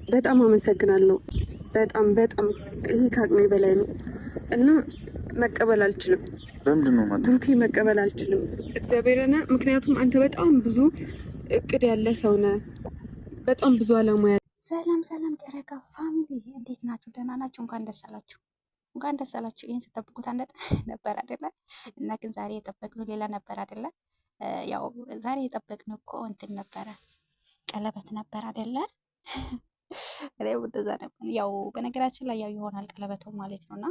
በጣም አመሰግናለሁ። በጣም በጣም ይሄ ከአቅሜ በላይ ነው እና መቀበል አልችልም። ለምንድን ነው ማለት ብሩኬ መቀበል አልችልም እግዚአብሔርን። ምክንያቱም አንተ በጣም ብዙ እቅድ ያለ ሰው ነህ፣ በጣም ብዙ አላማ ያለ። ሰላም ሰላም ጨረቃ ፋሚሊ እንዴት ናችሁ? ደህና ናችሁ? እንኳን ደስ አላችሁ፣ እንኳን ደስ አላችሁ። ይህን ስጠብቁት አንድ ነበር አይደለ? እና ግን ዛሬ የጠበቅነው ሌላ ነበር አይደለ? ያው ዛሬ የጠበቅነው እኮ እንትን ነበረ፣ ቀለበት ነበር አይደለ? እንደዛ ነበር። ያው በነገራችን ላይ ያው ይሆናል ቀለበቱ ማለት ነውና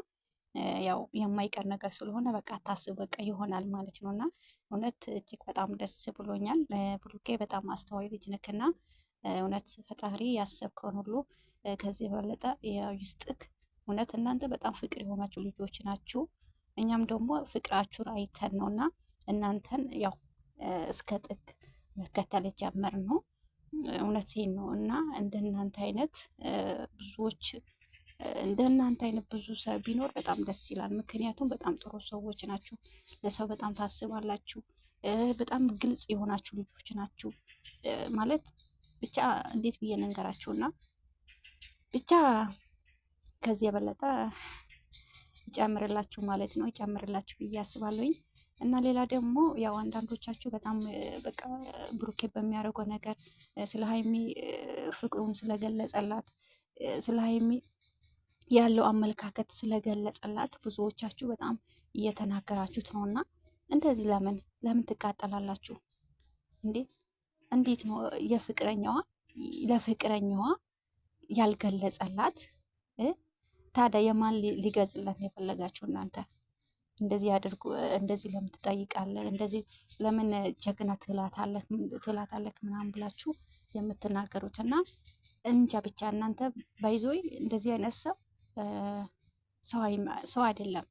ያው የማይቀር ነገር ስለሆነ በቃ ታስብ በቃ ይሆናል ማለት ነውና እውነት እጅግ በጣም ደስ ብሎኛል። ብሩኬ በጣም አስተዋይ ልጅ ነክና እውነት ፈጣሪ ያሰብከውን ሁሉ ከዚህ የበለጠ ይስጥክ። እውነት እናንተ በጣም ፍቅር የሆናችሁ ልጆች ናችሁ። እኛም ደግሞ ፍቅራችሁን አይተን ነውና እናንተን ያው እስከ ጥግ መከተል የጀመርነው እውነቴን ነው። እና እንደናንተ አይነት ብዙዎች እንደናንተ አይነት ብዙ ሰው ቢኖር በጣም ደስ ይላል። ምክንያቱም በጣም ጥሩ ሰዎች ናችሁ፣ ለሰው በጣም ታስባላችሁ፣ በጣም ግልጽ የሆናችሁ ልጆች ናችሁ። ማለት ብቻ እንዴት ብዬ ነገራችሁና ብቻ ከዚህ የበለጠ ይጨምርላችሁ ማለት ነው፣ ይጨምርላችሁ ብዬ አስባለሁኝ። እና ሌላ ደግሞ ያው አንዳንዶቻችሁ በጣም በቃ ብሩኬ በሚያደርገው ነገር ስለ ሀይሚ ፍቅሩን ስለገለጸላት ስለ ሀይሚ ያለው አመለካከት ስለገለጸላት ብዙዎቻችሁ በጣም እየተናገራችሁት ነው። እና እንደዚህ ለምን ትቃጠላላችሁ እንዴ? እንዴት ነው ለፍቅረኛዋ ያልገለጸላት? ታዲያ የማን ሊገጽላት ነው የፈለጋችሁ እናንተ? እንደዚህ አድርጉ፣ እንደዚህ ለምን ትጠይቃለህ፣ እንደዚህ ለምን ጀግና ትላታለህ ምናምን ብላችሁ የምትናገሩት እና እንጃ ብቻ እናንተ ባይዞይ እንደዚህ አይነት ሰው አይደለም።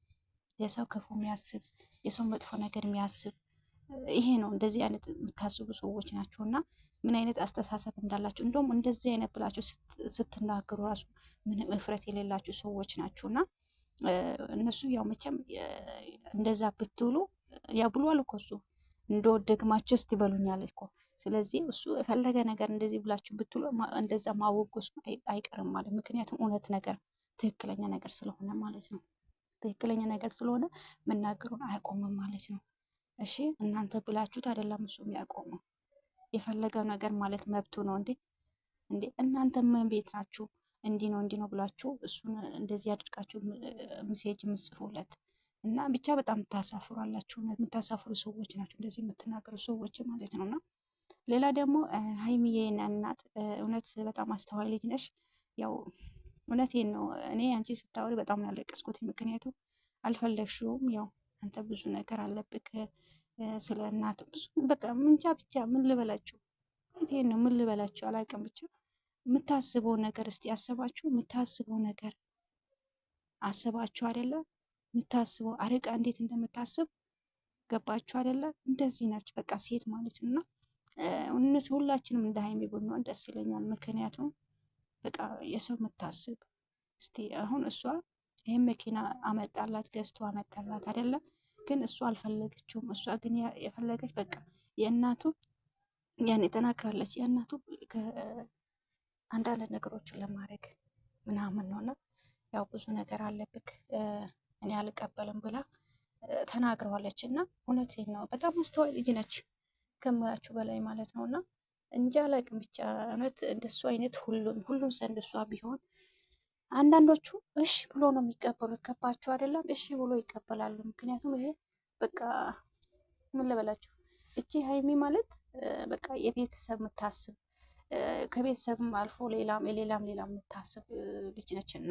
የሰው ክፉ የሚያስብ የሰው መጥፎ ነገር የሚያስብ ይሄ ነው። እንደዚህ አይነት የምታስቡ ሰዎች ናቸው እና ምን አይነት አስተሳሰብ እንዳላችሁ እንደውም እንደዚህ አይነት ብላችሁ ስትናገሩ ራሱ ምንም እፍረት የሌላችሁ ሰዎች ናችሁ። እና እነሱ ያው መቼም እንደዛ ብትሉ ያው ብሏል እኮ እሱ እንደወደግማችሁ እስቲ በሉኛል እኮ። ስለዚህ እሱ የፈለገ ነገር እንደዚህ ብላችሁ ብትሉ እንደዛ ማወገሱ አይቀርም ማለት ምክንያቱም እውነት ነገር ትክክለኛ ነገር ስለሆነ ማለት ነው። ትክክለኛ ነገር ስለሆነ መናገሩን አያቆምም ማለት ነው። እሺ እናንተ ብላችሁት አይደለም እሱ የሚያቆመው። የፈለገው ነገር ማለት መብቱ ነው እንዴ? እናንተ ምን ቤት ናችሁ? እንዲህ ነው ብላችሁ እሱን እንደዚህ አድርጋችሁ ሜሴጅ የምትጽፉለት እና ብቻ በጣም ታሳፍራላችሁ። የምታሳፍሩ ሰዎች ናቸው እንደዚህ የምትናገሩ ሰዎች ማለት ነውና ሌላ ደግሞ ሀይሚዬ እናት እውነት በጣም አስተዋይ ልጅ ነሽ። ያው እውነቴን ነው። እኔ አንቺ ስታወሪ በጣም ያለቀስኩት ምክንያቱም አልፈለግሽውም። ያው አንተ ብዙ ነገር አለብክ ስለ እናት ብዙ በቃ ምንጃ ብቻ ምን ልበላችሁ፣ እውነቴን ነው ምን ልበላችሁ አላውቅም። ብቻ የምታስበው ነገር እስቲ አስባችሁ፣ የምታስበው ነገር አስባችሁ አይደለ? የምታስበው አርቃ እንዴት እንደምታስብ ገባችሁ አይደለ? እንደዚህ ናችሁ በቃ ሴት ማለት ነው። እና እውነት ሁላችንም እንደ ሀይሚ ብንሆን ደስ ይለኛል። ምክንያቱም በቃ የሰው የምታስብ እስቲ አሁን እሷ ይህን መኪና አመጣላት ገዝቶ አመጣላት አይደለም፣ ግን እሷ አልፈለገችውም። እሷ ግን የፈለገች በቃ የእናቱ ያኔ ተናግራለች። የእናቱ አንዳንድ ነገሮችን ለማድረግ ምናምን ነውና ያው ብዙ ነገር አለብክ እኔ አልቀበልም ብላ ተናግረዋለች። እና እውነቴን ነው በጣም አስተዋይ ልጅ ነች ከምላችሁ በላይ ማለት ነውና እንጃ አላውቅም። ብቻ እውነት እንደሱ አይነት ሁሉም ሰው እንደሷ ቢሆን አንዳንዶቹ እሺ ብሎ ነው የሚቀበሉት። ገባችሁ አይደለም? እሺ ብሎ ይቀበላሉ። ምክንያቱም ይሄ በቃ ምን ልበላችሁ፣ እቺ ሀይሚ ማለት በቃ የቤተሰብ የምታስብ ከቤተሰብም አልፎ ሌላም የምታስብ ልጅ ነችና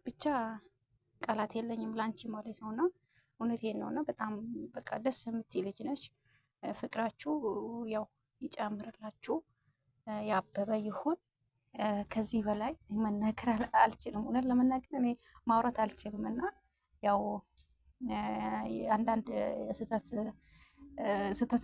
ብቻ ቃላት የለኝም ላንቺ ማለት ነውና እውነቴን ነውና በጣም በቃ ደስ የምትይ ልጅ ነች። ፍቅራችሁ ያው ይጨምርላችሁ፣ ያበበ ይሁን። ከዚህ በላይ መናገር አልችልም። እውነት ለመናገር እኔ ማውራት አልችልም እና ያው አንዳንድ ስህተት